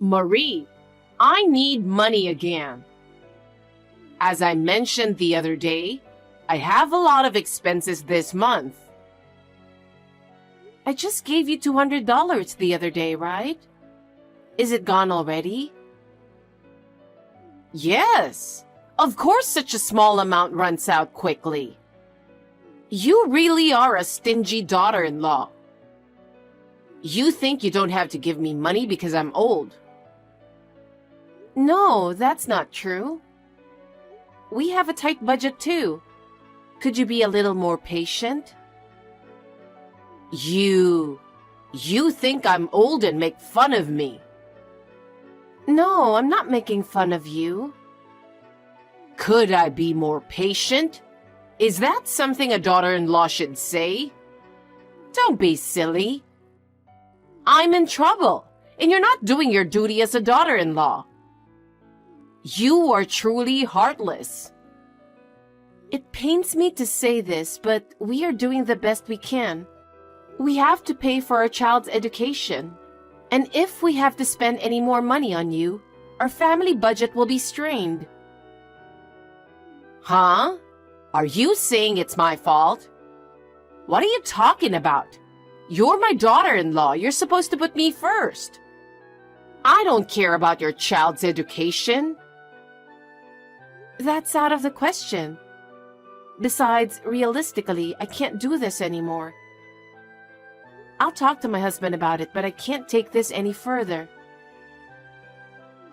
Marie, I need money again. As I mentioned the other day, I have a lot of expenses this month. I just gave you $200 the other day, right? Is it gone already? Yes. Of course such a small amount runs out quickly. You really are a stingy daughter-in-law. You think you don't have to give me money because I'm old. No, that's not true. We have a tight budget too. Could you be a little more patient? You think I'm old and make fun of me. No, I'm not making fun of you. Could I be more patient? Is that something a daughter-in-law should say? Don't be silly. I'm in trouble, and you're not doing your duty as a daughter-in-law. You are truly heartless. It pains me to say this, but we are doing the best we can. We have to pay for our child's education. And if we have to spend any more money on you, our family budget will be strained. Huh? Are you saying it's my fault? What are you talking about? You're my daughter-in-law. You're supposed to put me first. I don't care about your child's education. That's out of the question. Besides, realistically, I can't do this anymore. I'll talk to my husband about it, but I can't take this any further.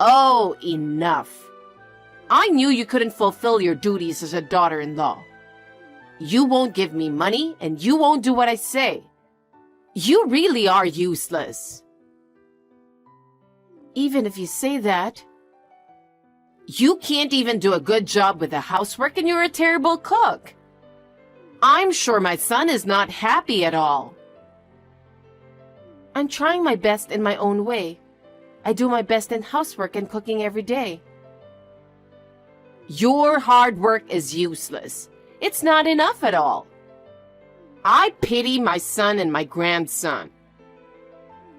Oh, enough. I knew you couldn't fulfill your duties as a daughter-in-law. You won't give me money, and you won't do what I say. You really are useless. Even if you say that, you can't even do a good job with the housework, and you're a terrible cook. I'm sure my son is not happy at all. I'm trying my best in my own way. I do my best in housework and cooking every day. Your hard work is useless. It's not enough at all. I pity my son and my grandson.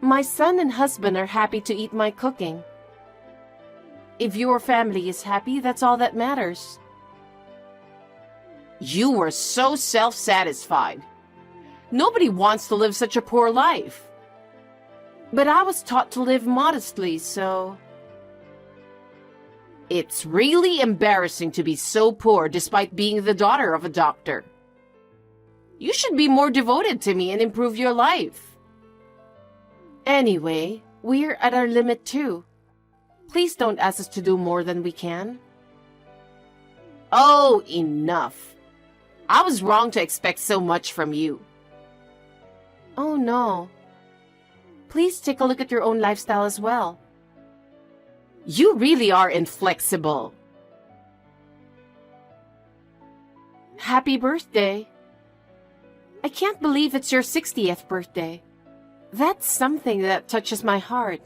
My son and husband are happy to eat my cooking. If your family is happy, that's all that matters. You were so self-satisfied. Nobody wants to live such a poor life. But I was taught to live modestly, so... It's really embarrassing to be so poor despite being the daughter of a doctor. You should be more devoted to me and improve your life. Anyway, we're at our limit too. Please don't ask us to do more than we can. Oh, enough. I was wrong to expect so much from you. Oh no. Please take a look at your own lifestyle as well. You really are inflexible. Happy birthday. I can't believe it's your 60th birthday. That's something that touches my heart.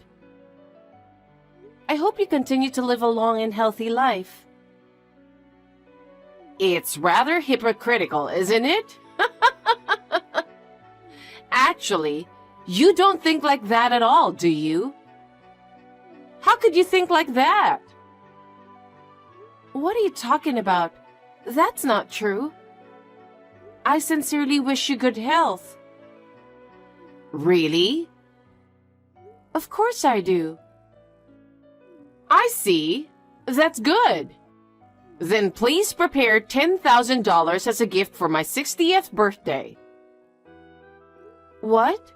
I hope you continue to live a long and healthy life. It's rather hypocritical, isn't it? Actually, you don't think like that at all, do you? How could you think like that? What are you talking about? That's not true. I sincerely wish you good health. Really? Of course I do. I see. That's good. Then please prepare $10,000 as a gift for my 60th birthday. What?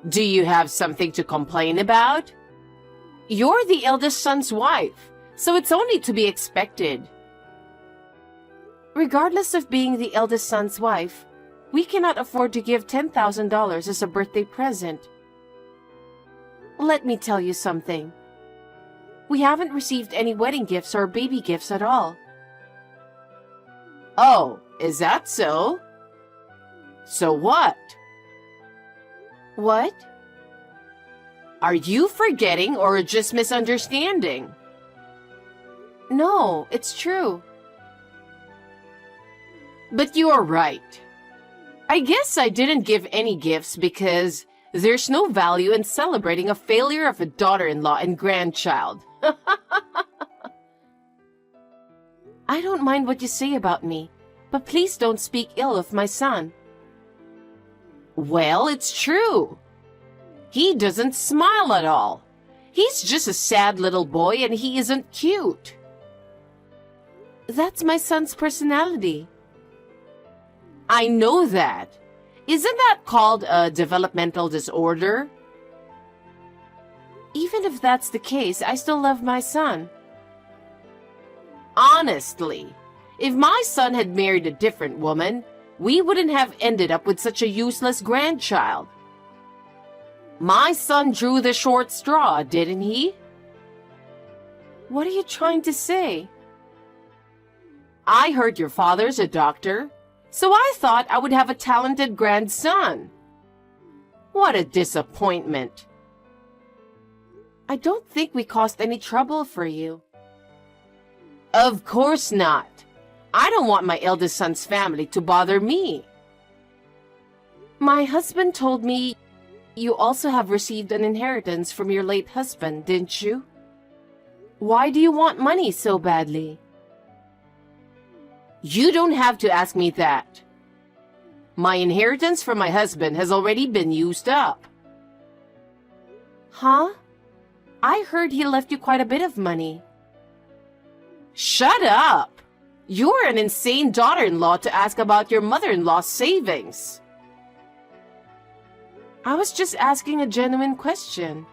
Do you have something to complain about? You're the eldest son's wife, so it's only to be expected. Regardless of being the eldest son's wife, we cannot afford to give $10,000 as a birthday present. Let me tell you something. We haven't received any wedding gifts or baby gifts at all. Oh, is that so? So what? What? Are you forgetting or just misunderstanding? No, it's true. But you are right. I guess I didn't give any gifts because There's no value in celebrating a failure of a daughter-in-law and grandchild. I don't mind what you say about me, but please don't speak ill of my son. Well, it's true. He doesn't smile at all. He's just a sad little boy and he isn't cute. That's my son's personality. I know that. Isn't that called a developmental disorder? Even if that's the case, I still love my son. Honestly, if my son had married a different woman, we wouldn't have ended up with such a useless grandchild. My son drew the short straw, didn't he? What are you trying to say? I heard your father's a doctor, so I thought I would have a talented grandson. What a disappointment. I don't think we caused any trouble for you. Of course not. I don't want my eldest son's family to bother me. My husband told me you also have received an inheritance from your late husband, didn't you? Why do you want money so badly? You don't have to ask me that. My inheritance from my husband has already been used up. Huh? I heard he left you quite a bit of money. Shut up! You're an insane daughter-in-law to ask about your mother-in-law's savings. I was just asking a genuine question.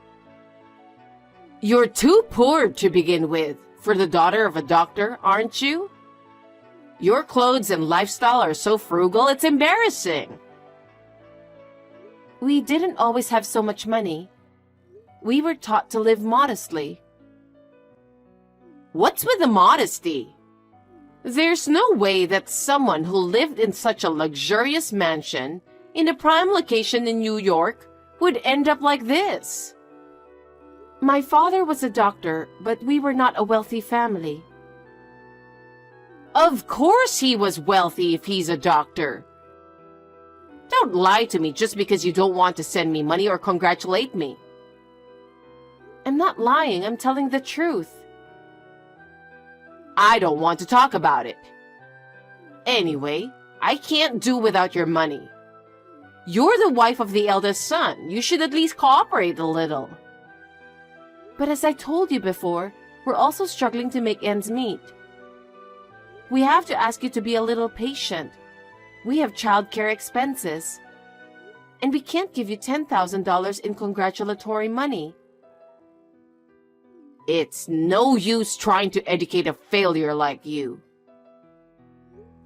You're too poor to begin with for the daughter of a doctor, aren't you? Your clothes and lifestyle are so frugal, it's embarrassing. We didn't always have so much money. We were taught to live modestly. What's with the modesty? There's no way that someone who lived in such a luxurious mansion in a prime location in New York would end up like this. My father was a doctor, but we were not a wealthy family. Of course he was wealthy if he's a doctor. Don't lie to me just because you don't want to send me money or congratulate me. I'm not lying, I'm telling the truth. I don't want to talk about it. Anyway, I can't do without your money. You're the wife of the eldest son. You should at least cooperate a little. But as I told you before, we're also struggling to make ends meet. We have to ask you to be a little patient. We have childcare expenses. And we can't give you $10,000 in congratulatory money. It's no use trying to educate a failure like you.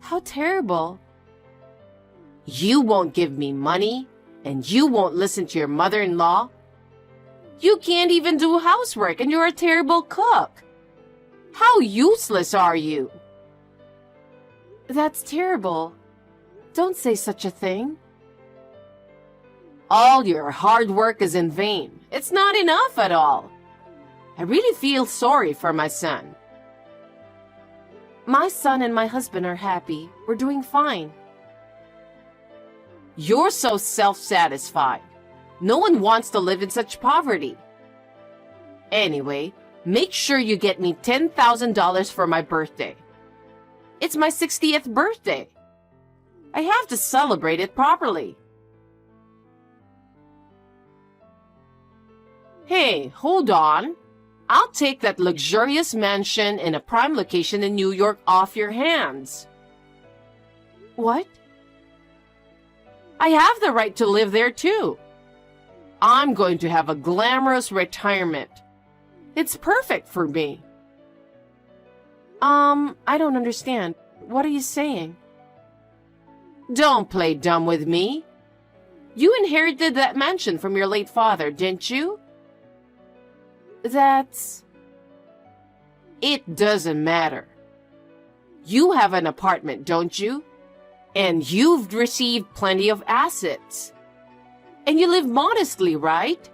How terrible. You won't give me money, and you won't listen to your mother-in-law. You can't even do housework, and you're a terrible cook. How useless are you? That's terrible. Don't say such a thing. All your hard work is in vain. It's not enough at all. I really feel sorry for my son. My son and my husband are happy. We're doing fine. You're so self-satisfied. No one wants to live in such poverty. Anyway, make sure you get me $10,000 for my birthday. It's my 60th birthday. I have to celebrate it properly. Hey, hold on. I'll take that luxurious mansion in a prime location in New York off your hands. What? I have the right to live there too. I'm going to have a glamorous retirement. It's perfect for me. I don't understand. What are you saying? Don't play dumb with me. You inherited that mansion from your late father, didn't you? It doesn't matter. You have an apartment, don't you? And you've received plenty of assets. And you live modestly, right?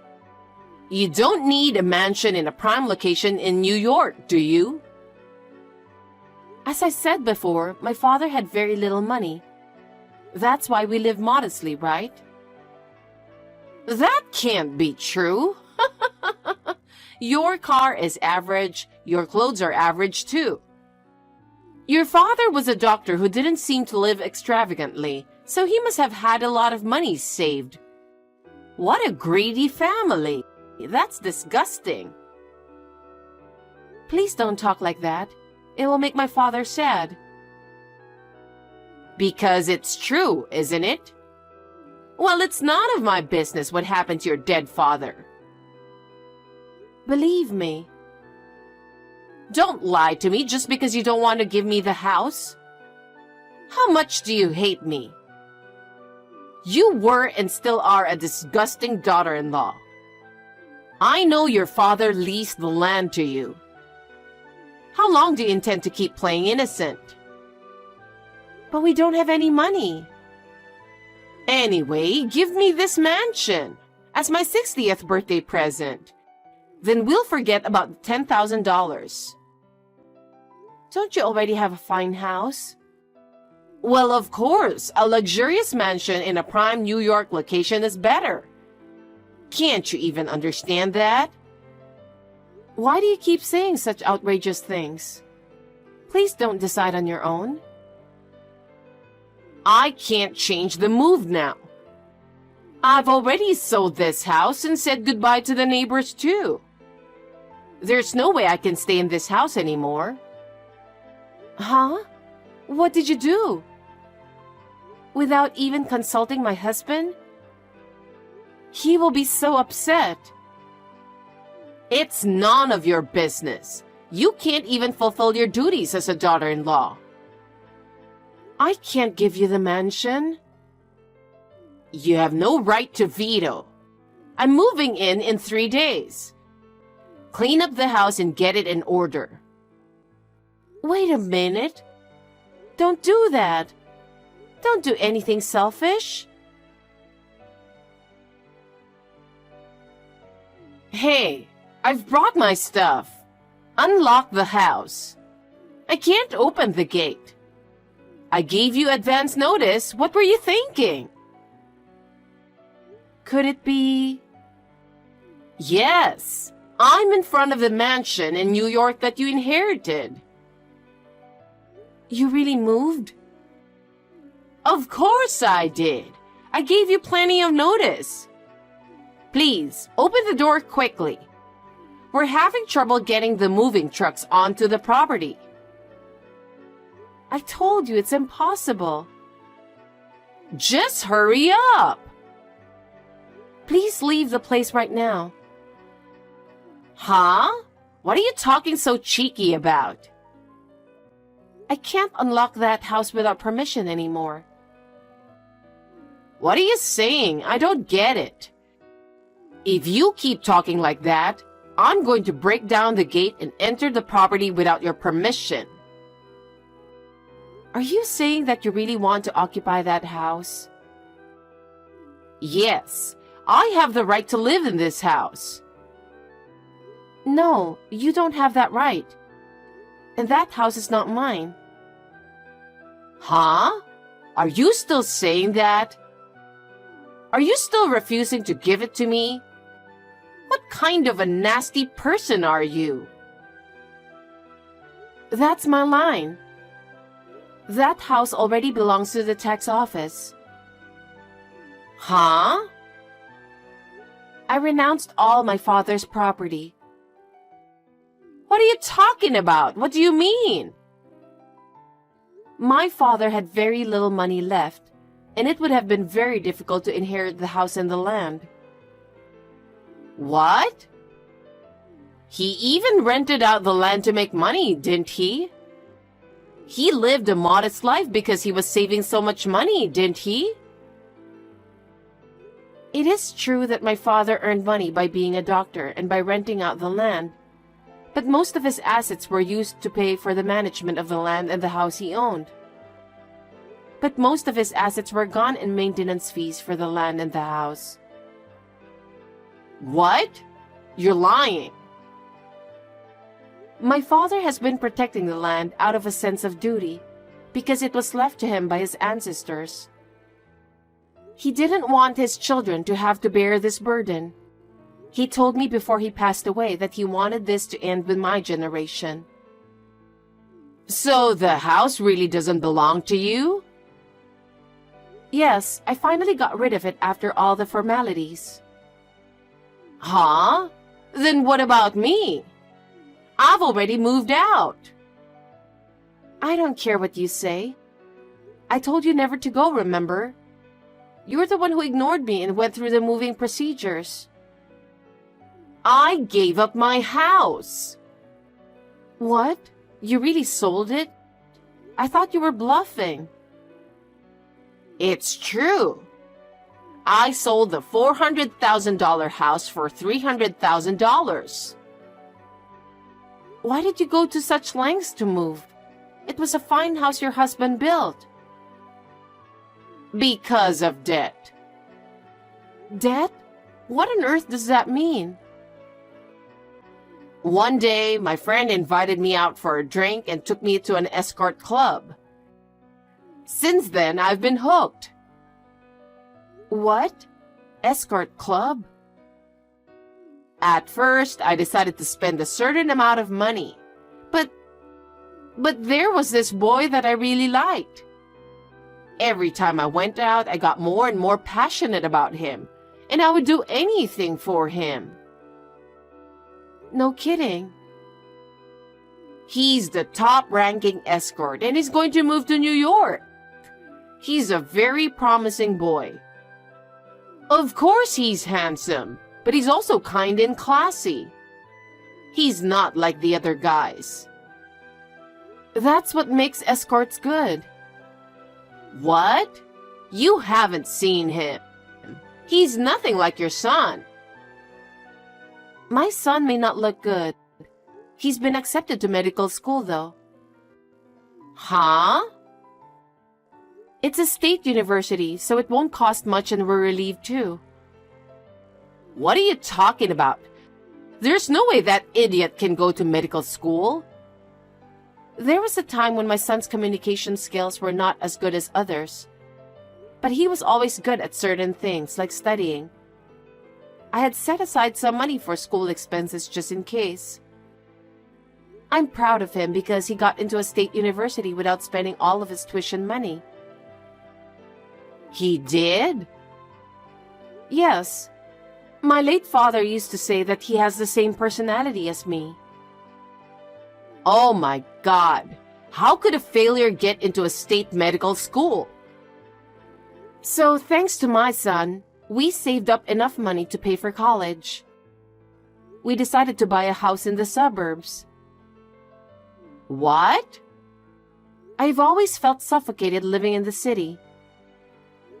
You don't need a mansion in a prime location in New York, do you? As I said before, my father had very little money. That's why we live modestly, right? That can't be true. Your car is average, your clothes are average too. Your father was a doctor who didn't seem to live extravagantly, so he must have had a lot of money saved. What a greedy family! That's disgusting. Please don't talk like that. It will make my father sad. Because it's true, isn't it? Well, it's none of my business what happened to your dead father. Believe me. Don't lie to me just because you don't want to give me the house. How much do you hate me? You were and still are a disgusting daughter-in-law. I know your father leased the land to you. How long do you intend to keep playing innocent? But we don't have any money. Anyway, give me this mansion as my 60th birthday present. Then we'll forget about the $10,000. Don't you already have a fine house? Well, of course, a luxurious mansion in a prime New York location is better. Can't you even understand that? Why do you keep saying such outrageous things? Please don't decide on your own. I can't change the move now. I've already sold this house and said goodbye to the neighbors too. There's no way I can stay in this house anymore. Huh? What did you do? Without even consulting my husband? He will be so upset. It's none of your business. You can't even fulfill your duties as a daughter-in-law. I can't give you the mansion. You have no right to veto. I'm moving in 3 days. Clean up the house and get it in order. Wait a minute. Don't do that. Don't do anything selfish. Hey, I've brought my stuff. Unlock the house. I can't open the gate. I gave you advance notice. What were you thinking? Could it be? Yes, I'm in front of the mansion in New York that you inherited. You really moved? Of course I did. I gave you plenty of notice. Please, open the door quickly. We're having trouble getting the moving trucks onto the property. I told you it's impossible. Just hurry up. Please leave the place right now. Huh? What are you talking so cheeky about? I can't unlock that house without permission anymore. What are you saying? I don't get it. If you keep talking like that, I'm going to break down the gate and enter the property without your permission. Are you saying that you really want to occupy that house? Yes, I have the right to live in this house. No, you don't have that right. And that house is not mine. Huh? Are you still saying that? Are you still refusing to give it to me? What kind of a nasty person are you? That's my line. That house already belongs to the tax office. Huh? I renounced all my father's property. What are you talking about? What do you mean? My father had very little money left, and it would have been very difficult to inherit the house and the land. What? He even rented out the land to make money, didn't he? He lived a modest life because he was saving so much money, didn't he? It is true that my father earned money by being a doctor and by renting out the land, but most of his assets were used to pay for the management of the land and the house he owned. But most of his assets were gone in maintenance fees for the land and the house. What? You're lying. My father has been protecting the land out of a sense of duty because it was left to him by his ancestors. He didn't want his children to have to bear this burden. He told me before he passed away that he wanted this to end with my generation. So the house really doesn't belong to you? Yes, I finally got rid of it after all the formalities. Huh? Then what about me? I've already moved out. I don't care what you say. I told you never to go, remember? You're the one who ignored me and went through the moving procedures. I gave up my house. What? You really sold it? I thought you were bluffing. It's true. I sold the $400,000 house for $300,000. Why did you go to such lengths to move? It was a fine house your husband built. Because of debt. Debt? What on earth does that mean? One day, my friend invited me out for a drink and took me to an escort club. Since then, I've been hooked. What? Escort club? At first, I decided to spend a certain amount of money. But there was this boy that I really liked. Every time I went out, I got more and more passionate about him, and I would do anything for him. No kidding. He's the top-ranking escort, and he's going to move to New York. He's a very promising boy. Of course he's handsome, but he's also kind and classy. He's not like the other guys. That's what makes escorts good. What? You haven't seen him. He's nothing like your son. My son may not look good. He's been accepted to medical school, though. Huh? It's a state university, so it won't cost much and we're relieved too. What are you talking about? There's no way that idiot can go to medical school. There was a time when my son's communication skills were not as good as others. But he was always good at certain things, like studying. I had set aside some money for school expenses just in case. I'm proud of him because he got into a state university without spending all of his tuition money. He did? Yes. My late father used to say that he has the same personality as me. Oh my God! How could a failure get into a state medical school? So thanks to my son, we saved up enough money to pay for college. We decided to buy a house in the suburbs. What? I've always felt suffocated living in the city.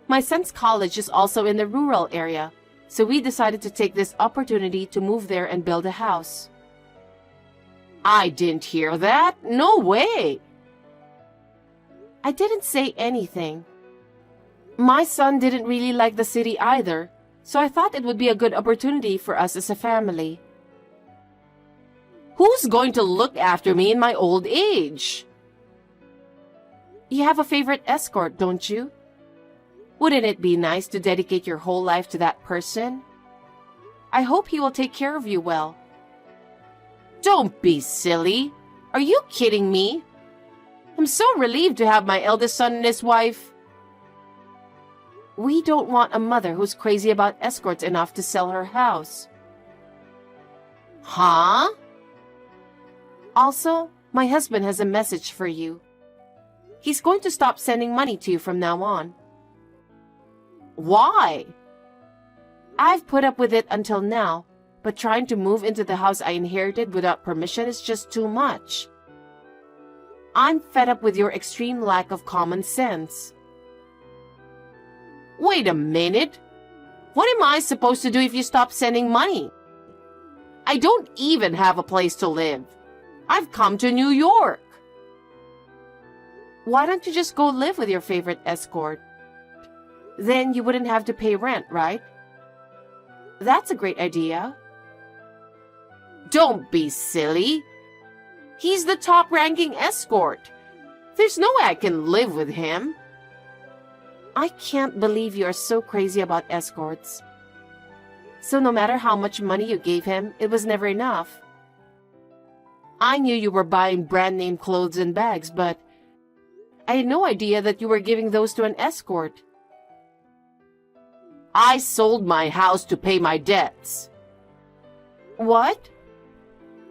My son's college is also in the rural area, so we decided to take this opportunity to move there and build a house. I didn't hear that. No way. I didn't say anything. My son didn't really like the city either, so I thought it would be a good opportunity for us as a family. Who's going to look after me in my old age? You have a favorite escort, don't you? Wouldn't it be nice to dedicate your whole life to that person? I hope he will take care of you well. Don't be silly. Are you kidding me? I'm so relieved to have my eldest son and his wife. We don't want a mother who's crazy about escorts enough to sell her house. Huh? Also, my husband has a message for you. He's going to stop sending money to you from now on. Why? I've put up with it until now, but trying to move into the house I inherited without permission is just too much. I'm fed up with your extreme lack of common sense. Wait a minute. What am I supposed to do if you stop sending money? I don't even have a place to live. I've come to New York. Why don't you just go live with your favorite escort? Then you wouldn't have to pay rent, right? That's a great idea. Don't be silly. He's the top-ranking escort. There's no way I can live with him. I can't believe you are so crazy about escorts. So no matter how much money you gave him, it was never enough. I knew you were buying brand-name clothes and bags, but I had no idea that you were giving those to an escort. I sold my house to pay my debts. What?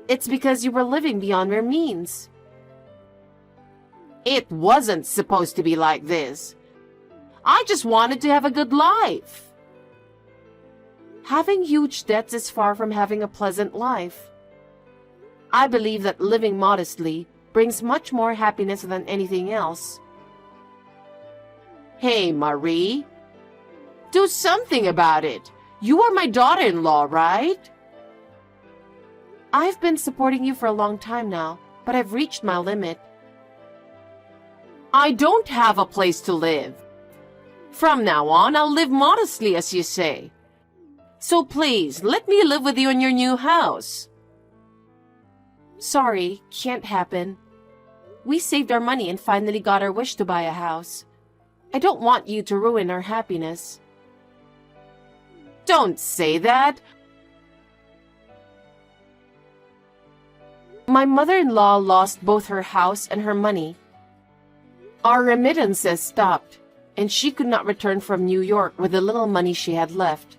It's because you were living beyond your means. It wasn't supposed to be like this. I just wanted to have a good life. Having huge debts is far from having a pleasant life. I believe that living modestly brings much more happiness than anything else. Hey, Marie. Do something about it. You are my daughter-in-law, right? I've been supporting you for a long time now, but I've reached my limit. I don't have a place to live. From now on, I'll live modestly, as you say. So please, let me live with you in your new house. Sorry, can't happen. We saved our money and finally got our wish to buy a house. I don't want you to ruin our happiness. Don't say that. My mother-in-law lost both her house and her money. Our remittances stopped, and she could not return from New York with the little money she had left.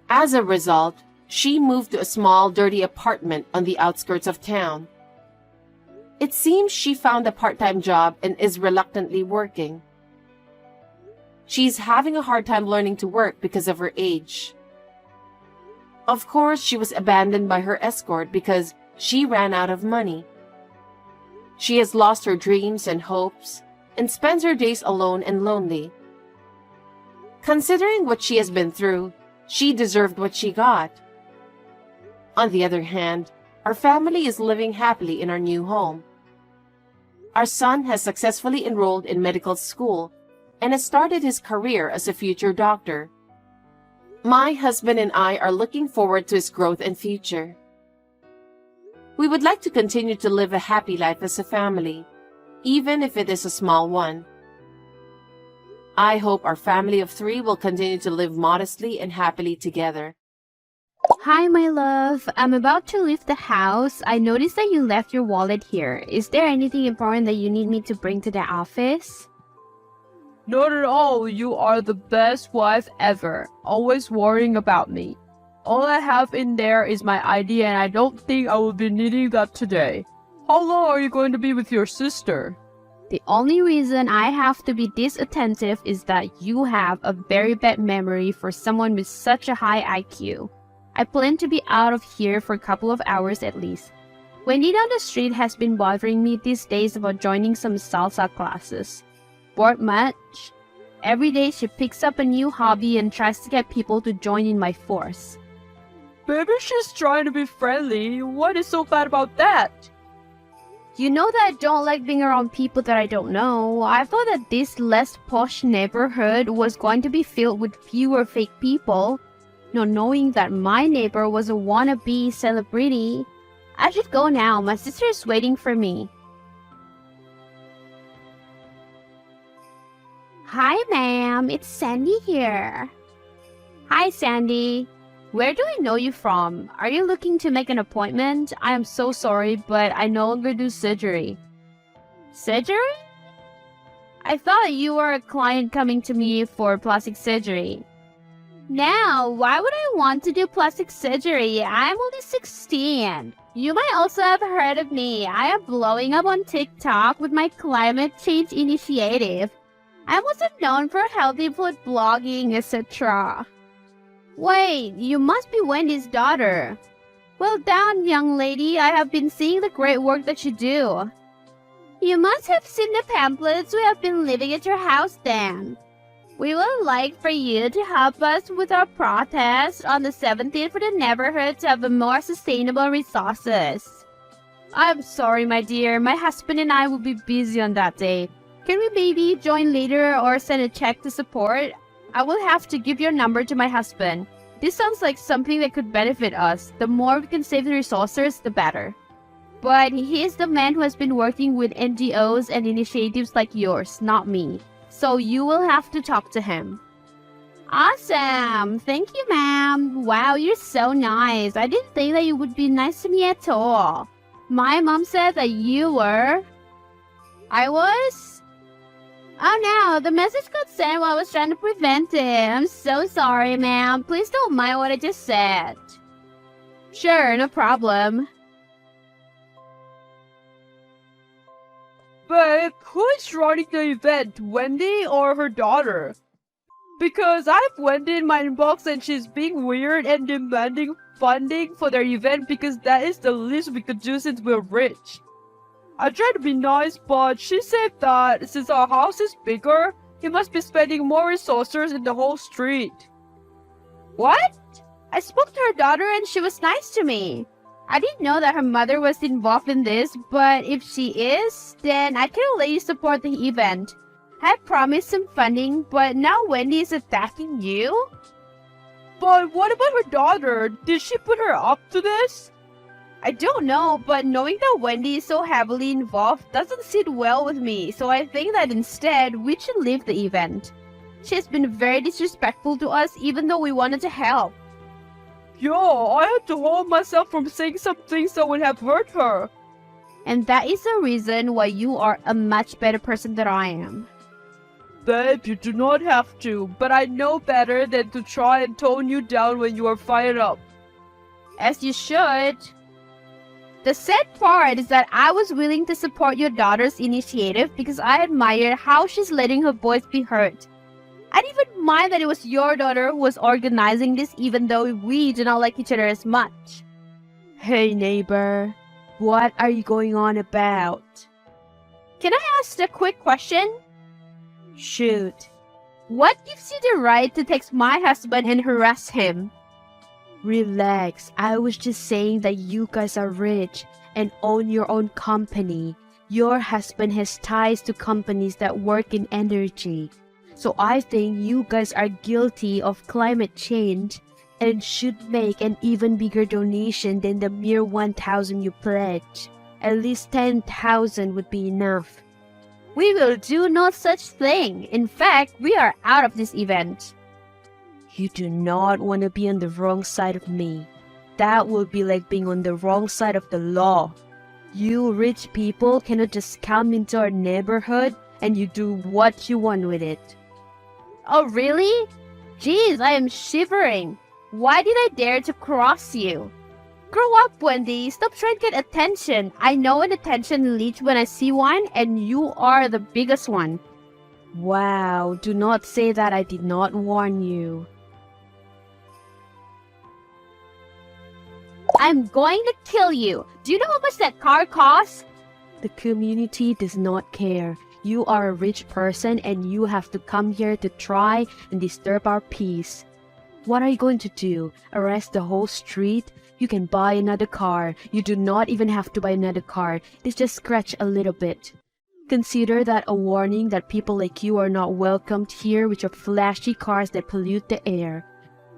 As a result, she moved to a small, dirty apartment on the outskirts of town. It seems she found a part-time job and is reluctantly working. She's having a hard time learning to work because of her age. Of course, she was abandoned by her escort because she ran out of money. She has lost her dreams and hopes and spends her days alone and lonely. Considering what she has been through, she deserved what she got. On the other hand, our family is living happily in our new home. Our son has successfully enrolled in medical school and has started his career as a future doctor. My husband and I are looking forward to his growth and future. We would like to continue to live a happy life as a family, even if it is a small one. I hope our family of 3 will continue to live modestly and happily together. Hi, my love. I'm about to leave the house. I noticed that you left your wallet here. Is there anything important that you need me to bring to the office? Not at all. You are the best wife ever, always worrying about me. All I have in there is my ID, and I don't think I will be needing that today. How long are you going to be with your sister? The only reason I have to be this attentive is that you have a very bad memory for someone with such a high IQ. I plan to be out of here for a couple of hours at least. Wendy down the street has been bothering me these days about joining some salsa classes. Bored much? Every day she picks up a new hobby and tries to get people to join in my force. Maybe she's trying to be friendly. What is so bad about that? You know that I don't like being around people that I don't know. I thought that this less posh neighborhood was going to be filled with fewer fake people. Not knowing that my neighbor was a wannabe celebrity. I should go now. My sister is waiting for me. Hi, ma'am. It's Sandy here. Hi, Sandy. Where do I know you from? Are you looking to make an appointment? I am so sorry, but I no longer do surgery. Surgery? I thought you were a client coming to me for plastic surgery. Now, why would I want to do plastic surgery? I'm only 16. You might also have heard of me. I am blowing up on TikTok with my climate change initiative. I'm also known for healthy food blogging, etc. Wait, you must be Wendy's daughter. Well done, young lady. I have been seeing the great work that you do. You must have seen the pamphlets we have been leaving at your house then. We would like for you to help us with our protest on the 17th for the neighborhood to have a more sustainable resources. I'm sorry, my dear. My husband and I will be busy on that day. Can we maybe join later or send a check to support? I will have to give your number to my husband. This sounds like something that could benefit us. The more we can save the resources, the better. But he is the man who has been working with NGOs and initiatives like yours, not me. So you will have to talk to him. Awesome! Thank you, ma'am. Wow, you're so nice. I didn't think that you would be nice to me at all. My mom said that you were... I was? Oh no, the message got sent while I was trying to prevent it. I'm so sorry, ma'am. Please don't mind what I just said. Sure, no problem. Babe, who is running the event, Wendy or her daughter? Because I have Wendy in my inbox and she's being weird and demanding funding for their event because that is the least we could do since we're rich. I tried to be nice, but she said that since our house is bigger, he must be spending more resources in the whole street. What? I spoke to her daughter and she was nice to me. I didn't know that her mother was involved in this, but if she is, then I can let you support the event. I promised some funding, but now Wendy is attacking you? But what about her daughter? Did she put her up to this? I don't know, but knowing that Wendy is so heavily involved doesn't sit well with me, so I think that instead we should leave the event. She has been very disrespectful to us even though we wanted to help. Yo, I had to hold myself from saying some things that would have hurt her. And that is the reason why you are a much better person than I am. Babe, you do not have to, but I know better than to try and tone you down when you are fired up. As you should. The sad part is that I was willing to support your daughter's initiative because I admire how she's letting her voice be heard. I didn't even mind that it was your daughter who was organizing this even though we do not like each other as much. Hey neighbor, what are you going on about? Can I ask a quick question? Shoot. What gives you the right to text my husband and harass him? Relax, I was just saying that you guys are rich and own your own company. Your husband has ties to companies that work in energy. So I think you guys are guilty of climate change and should make an even bigger donation than the mere 1,000 you pledge. At least 10,000 would be enough. We will do no such thing. In fact, we are out of this event. You do not want to be on the wrong side of me. That would be like being on the wrong side of the law. You rich people cannot just come into our neighborhood and you do what you want with it. Oh, really? Jeez, I am shivering. Why did I dare to cross you? Grow up, Wendy. Stop trying to get attention. I know an attention leech when I see one, and you are the biggest one. Wow, do not say that I did not warn you. I'm going to kill you. Do you know how much that car costs? The community does not care. You are a rich person and you have to come here to try and disturb our peace. What are you going to do? Arrest the whole street? You can buy another car. You do not even have to buy another car. It's just scratch a little bit. Consider that a warning that people like you are not welcomed here with your flashy cars that pollute the air.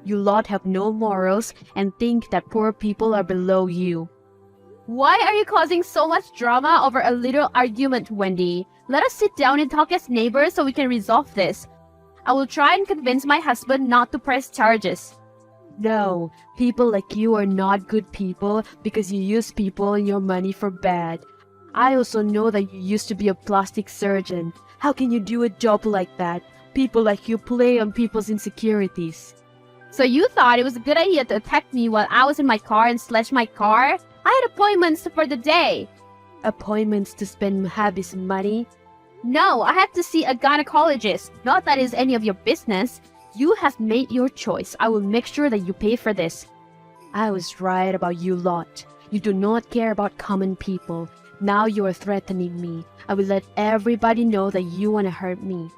You lot have no morals and think that poor people are below you. Why are you causing so much drama over a little argument, Wendy? Let us sit down and talk as neighbors so we can resolve this. I will try and convince my husband not to press charges. No, people like you are not good people because you use people and your money for bad. I also know that you used to be a plastic surgeon. How can you do a job like that? People like you play on people's insecurities. So you thought it was a good idea to attack me while I was in my car and slash my car? I had appointments for the day. Appointments to spend Mahabi's money? No, I had to see a gynecologist. Not that is any of your business. You have made your choice. I will make sure that you pay for this. I was right about you lot. You do not care about common people. Now you are threatening me. I will let everybody know that you want to hurt me.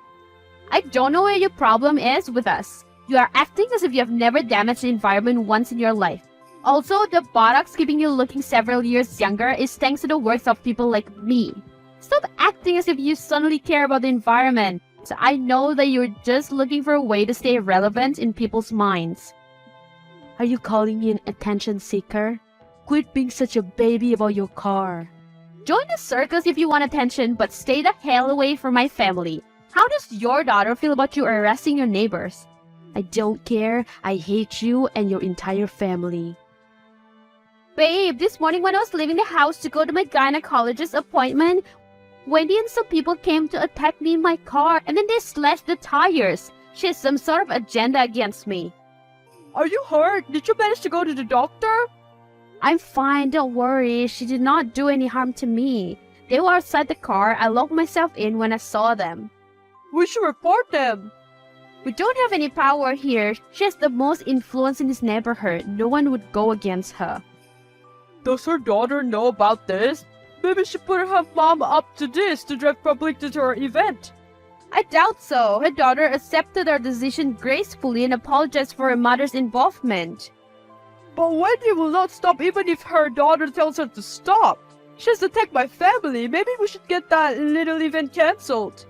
I don't know where your problem is with us. You are acting as if you have never damaged the environment once in your life. Also, the Botox keeping you looking several years younger is thanks to the works of people like me. Stop acting as if you suddenly care about the environment. So I know that you're just looking for a way to stay relevant in people's minds. Are you calling me an attention seeker? Quit being such a baby about your car. Join the circus if you want attention, but stay the hell away from my family. How does your daughter feel about you arresting your neighbors? I don't care. I hate you and your entire family. Babe, this morning when I was leaving the house to go to my gynecologist appointment, Wendy and some people came to attack me in my car and then they slashed the tires. She has some sort of agenda against me. Are you hurt? Did you manage to go to the doctor? I'm fine, don't worry. She did not do any harm to me. They were outside the car. I locked myself in when I saw them. We should report them. We don't have any power here. She has the most influence in this neighborhood. No one would go against her. Does her daughter know about this? Maybe she put her mom up to this to drive publicly to her event. I doubt so. Her daughter accepted our decision gracefully and apologized for her mother's involvement. But Wendy will not stop even if her daughter tells her to stop. She has attacked my family. Maybe we should get that little event cancelled.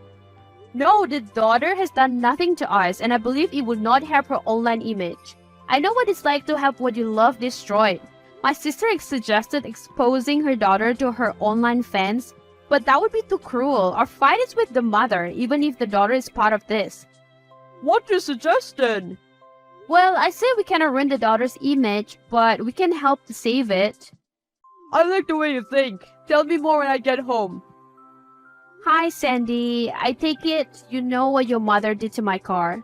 No, the daughter has done nothing to us, and I believe it would not help her online image. I know what it's like to have what you love destroyed. My sister suggested exposing her daughter to her online fans, but that would be too cruel. Our fight is with the mother, even if the daughter is part of this. What do you suggest then? Well, I say we cannot ruin the daughter's image, but we can help to save it. I like the way you think. Tell me more when I get home. Hi, Sandy. I take it you know what your mother did to my car.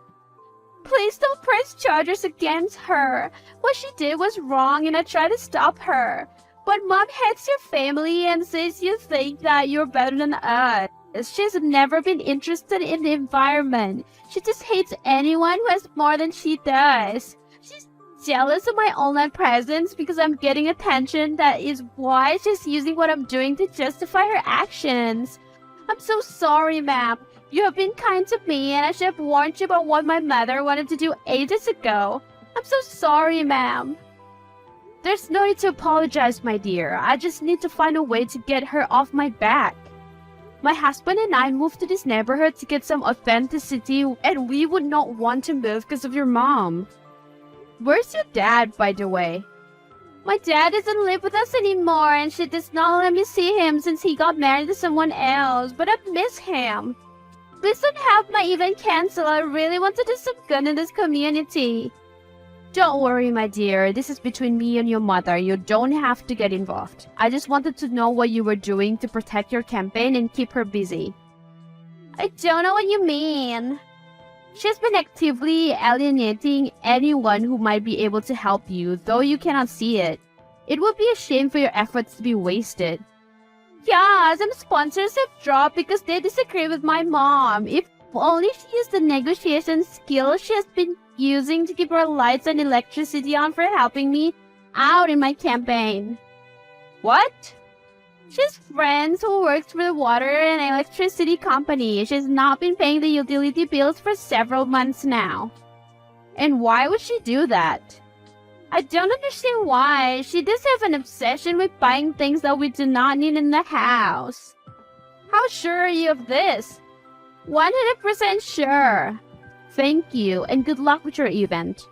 Please don't press charges against her. What she did was wrong and I tried to stop her. But Mom hates your family and says you think that you're better than us. She's never been interested in the environment. She just hates anyone who has more than she does. She's jealous of my online presence because I'm getting attention. That is why she's using what I'm doing to justify her actions. I'm so sorry, ma'am. You have been kind to me and I should have warned you about what my mother wanted to do ages ago. I'm so sorry, ma'am. There's no need to apologize, my dear. I just need to find a way to get her off my back. My husband and I moved to this neighborhood to get some authenticity, and we would not want to move because of your mom. Where's your dad, by the way? My dad doesn't live with us anymore, and she does not let me see him since he got married to someone else, but I miss him. Please don't have my event canceled. I really want to do some good in this community. Don't worry, my dear. This is between me and your mother. You don't have to get involved. I just wanted to know what you were doing to protect your campaign and keep her busy. I don't know what you mean. She's been actively alienating anyone who might be able to help you, though you cannot see it. It would be a shame for your efforts to be wasted. Yeah, some sponsors have dropped because they disagree with my mom. If only she used the negotiation skills she has been using to keep her lights and electricity on for helping me out in my campaign. What? She's friends who works for the water and electricity company. She's not been paying the utility bills for several months now. And why would she do that? I don't understand why. She does have an obsession with buying things that we do not need in the house. How sure are you of this? 100% sure. Thank you, and good luck with your event.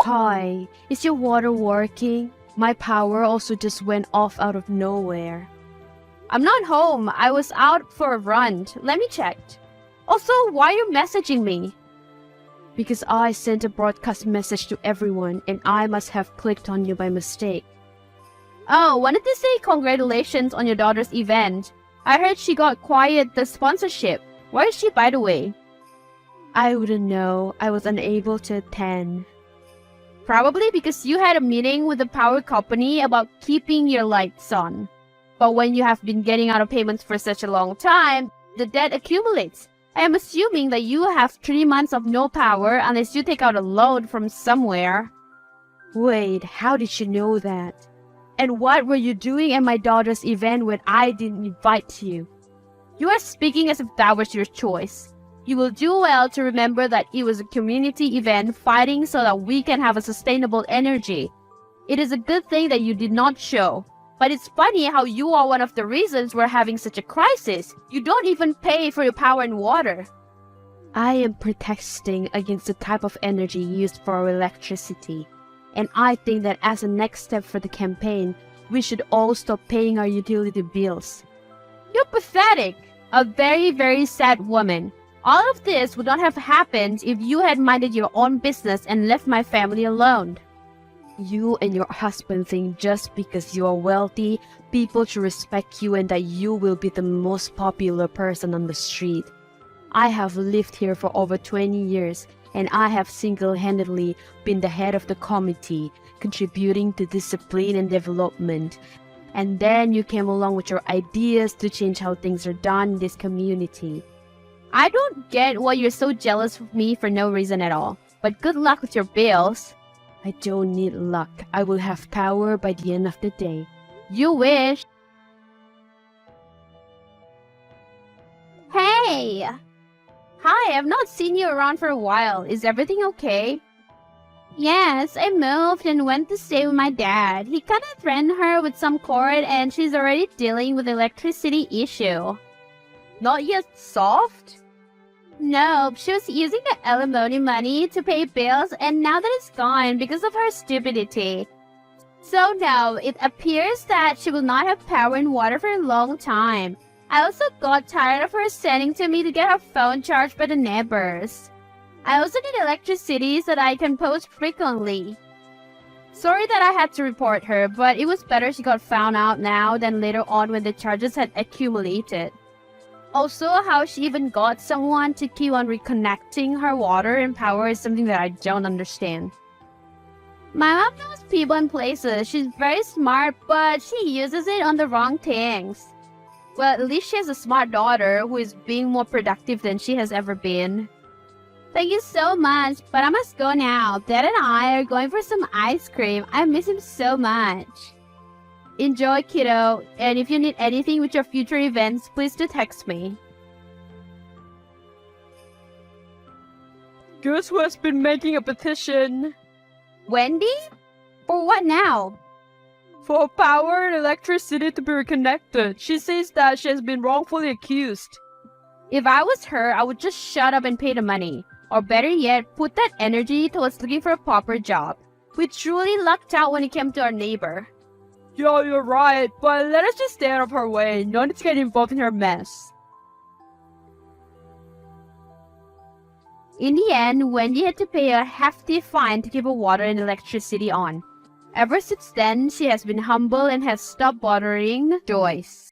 Hi, is your water working? My power also just went off out of nowhere. I'm not home. I was out for a run. Let me check. Also, why are you messaging me? Because I sent a broadcast message to everyone and I must have clicked on you by mistake. Oh, wanted to say congratulations on your daughter's event. I heard she got quiet the sponsorship. Where is she, by the way? I wouldn't know. I was unable to attend. Probably because you had a meeting with the power company about keeping your lights on. But when you have been getting out of payments for such a long time, the debt accumulates. I am assuming that you have 3 months of no power unless you take out a loan from somewhere. Wait, how did you know that? And what were you doing at my daughter's event when I didn't invite you? You are speaking as if that was your choice. You will do well to remember that it was a community event fighting so that we can have a sustainable energy. It is a good thing that you did not show. But it's funny how you are one of the reasons we're having such a crisis. You don't even pay for your power and water. I am protesting against the type of energy used for our electricity. And I think that as a next step for the campaign, we should all stop paying our utility bills. You're pathetic. A very, very sad woman. All of this would not have happened if you had minded your own business and left my family alone. You and your husband think just because you are wealthy, people should respect you and that you will be the most popular person on the street. I have lived here for over 20 years and I have single-handedly been the head of the committee, contributing to discipline and development. And then you came along with your ideas to change how things are done in this community. I don't get why you're so jealous of me for no reason at all. But good luck with your bills. I don't need luck. I will have power by the end of the day. You wish. Hey! Hi, I've not seen you around for a while. Is everything okay? Yes, I moved and went to stay with my dad. He kinda threatened her with some cord and she's already dealing with the electricity issue. Not yet solved? Nope, she was using the alimony money to pay bills and now that it's gone because of her stupidity. So now, it appears that she will not have power and water for a long time. I also got tired of her sending to me to get her phone charged by the neighbors. I also need electricity so that I can post frequently. Sorry that I had to report her, but it was better she got found out now than later on when the charges had accumulated. Also, how she even got someone to keep on reconnecting her water and power is something that I don't understand. My mom knows people and places. She's very smart, but she uses it on the wrong things. Well, at least she has a smart daughter who is being more productive than she has ever been. Thank you so much, but I must go now. Dad and I are going for some ice cream. I miss him so much. Enjoy, kiddo, and if you need anything with your future events, please do text me. Guess who has been making a petition? Wendy? For what now? For power and electricity to be reconnected. She says that she has been wrongfully accused. If I was her, I would just shut up and pay the money. Or better yet, put that energy towards looking for a proper job. We truly lucked out when it came to our neighbor. Yeah, you're right, but let us just stay out of her way. No need to get involved in her mess. In the end, Wendy had to pay a hefty fine to keep her water and electricity on. Ever since then, she has been humble and has stopped bothering Joyce.